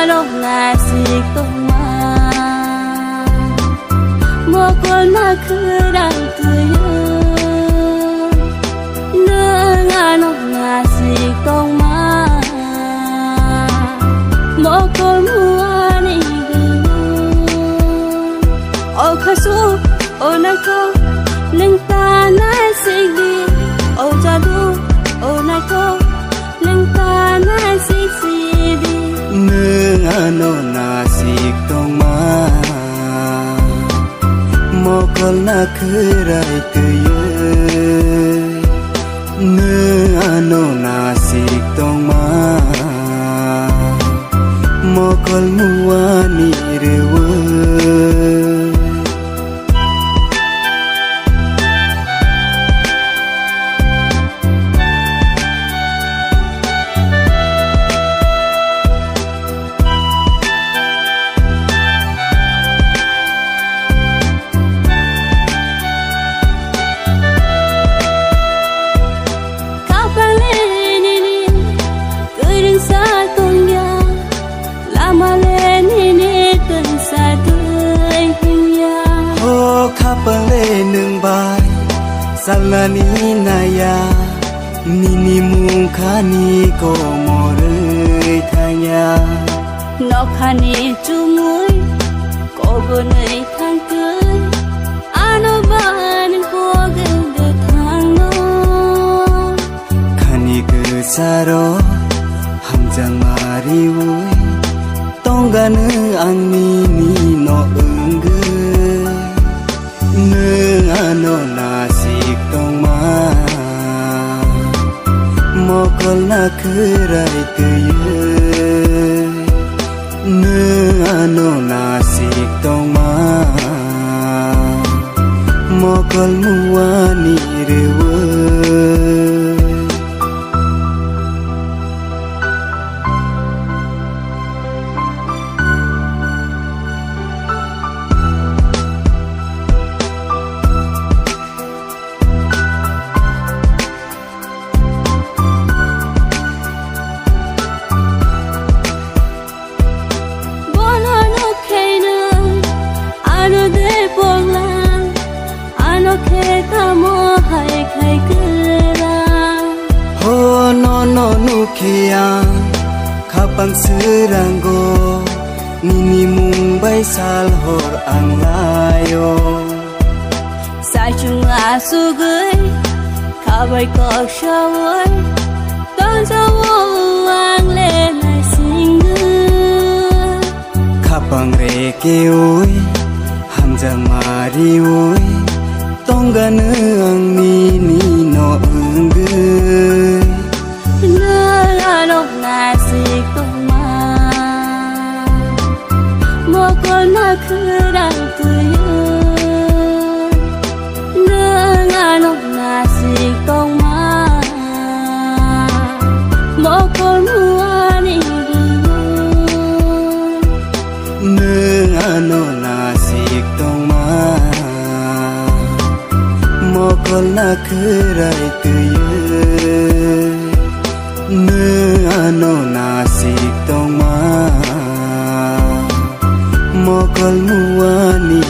nong nasi toma mo kon ma khurang tuyo nang nong nasi toma mo kon muani gu o khasu o nako ling ta na sigi o jadu o nako ling ta na sigi nương ano nasik toma mokol na khurai tuye nương ano nasik toma mokol muani rewe salani naya nini mungkhani ko morei thanya nokhani chumui ko gonei thangkai anoban ko gende thangno khani gu saro hamjang mari ui tongganu angni ni no unggu nương ano nasik toma mokol na khurai tuye nương ano nasik toma mokol muani rewe no nukhia khapang siranggo nini mumbai sal hor ang layo sai chung asugui khabai ko shawai don jawo ang le nai singu khapang re ke oi hamjang mari oi tongganu ang nini no unggu nong nasik toma mokol ma khurang tuyo nong nasik toma mokol muani gu nương ano nasik toma mokol na khurai tuye nương ano nasik toma mokol muani